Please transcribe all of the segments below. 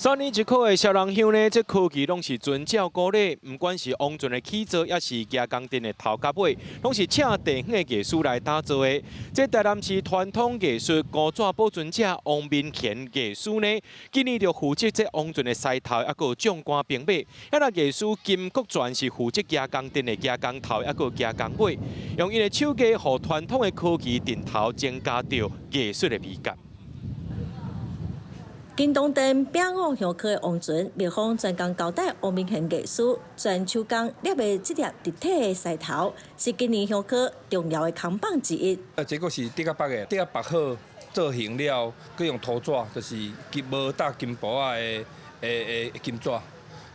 3年一考的小人乡呢，这科技拢是遵照鼓励，不管是王俊的起造，也是加工店的头甲尾，拢是请地方的艺术来打造的。这台南市传统艺术古纸保存者王明贤艺术呢，今年就负责这王俊的狮头，还有将官平尾。遐那艺术金国全是负责加工店的加工头，还有加工尾，用伊的手艺，和传统的科技顶头增加着艺术的美感。 金东镇饼屋乡科的王俊，蜜蜂专工交代王明贤艺术全手工捏的这粒立体的狮头，是今年乡科重要的扛棒之一。这个是竹仔白的，竹仔白好做形了，佮用涂纸，就是无搭金箔啊的金纸，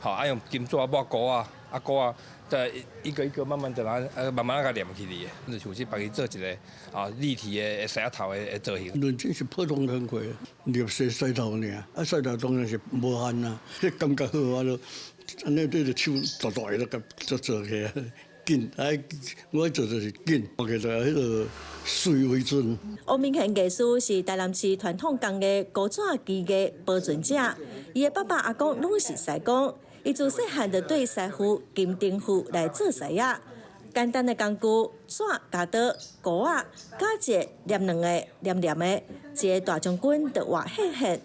好，啊用金纸抹膏啊，膏啊，再一个一个慢慢的慢慢甲粘起嚟的，就是去帮伊做一个立体的狮头的造型。论真是普通工课，捏狮头尔，狮头当然是无限啦，迄感觉好啊咯，安尼对着手大大的都做起来。 紧，我做就是紧，我其实迄个水为准。王明贤艺术是台南市传统工艺古纸技艺保存者，伊的爸爸阿公拢是师工，伊自细汉就对师傅金钉斧来做师仔。简单的工具，纸、夹刀、钩啊，加一个黏两个黏黏的，一个大将军就画现现。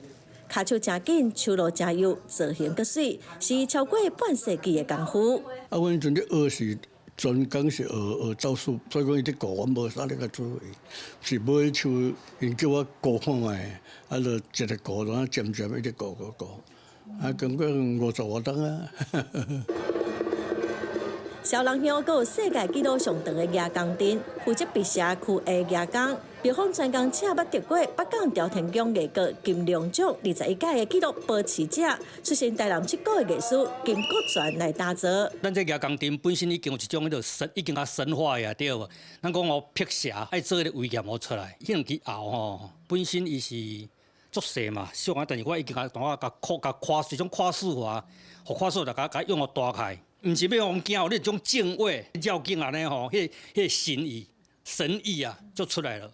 脚手真紧，手路真优，造型个水，是超过半世纪的功夫。啊，阮阵咧学是专工是学招数，所以讲伊咧教我无啥咧个做，是买手，因叫我教看卖，啊，就一个教，然后渐渐一直教，啊，感觉50多档啊。小人乡阁有世界纪录上长的牙工店，负责白社区的牙工。蜜蜂专工请捌得过北港朝天宫艺阁金龙奖21届的纪录保持者，出身台南7股的艺术金国全来打造。咱这牙工店本身已经有一种已经神化呀，对无？咱讲哦，辟邪爱做迄个威严好出来，迄两支后吼，本身伊是足细嘛，小啊，但是我已经甲跨这种跨数化，互跨数就甲用互大开，毋是要互惊有那种敬畏、绕境安尼吼，迄神意啊，就出来了。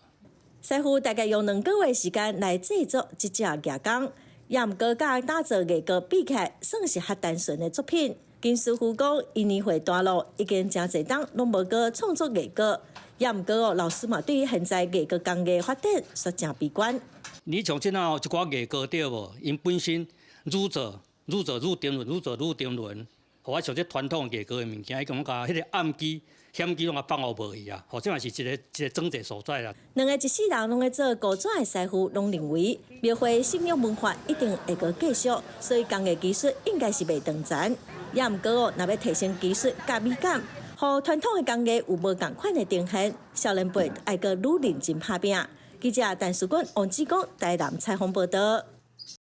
师傅大概用2个月时间来制作这只牙工，也毋过甲打造艺阁比起来，算是较单纯的作品。金师傅讲，因年岁大咯，已经真侪档拢无过创作艺阁，也毋过老师嘛对于现在艺阁工艺发展说真悲观。你像即那一寡艺阁对无？因本身愈做愈沉沦，互我像这传统艺阁的物件，伊讲甲迄个暗机。 险机拢啊放互无去啊，或者也是一个症结所在啦。2个一世人拢在做古纸的师傅，拢认为庙会信仰文化一定会个继续，所以工艺技术应该是袂断层。也毋过若要提升技术甲美感，互传统的工艺有无共款的呈现，少年辈爱个愈认真拍拼。记者陈淑君、王志光台南采访报道。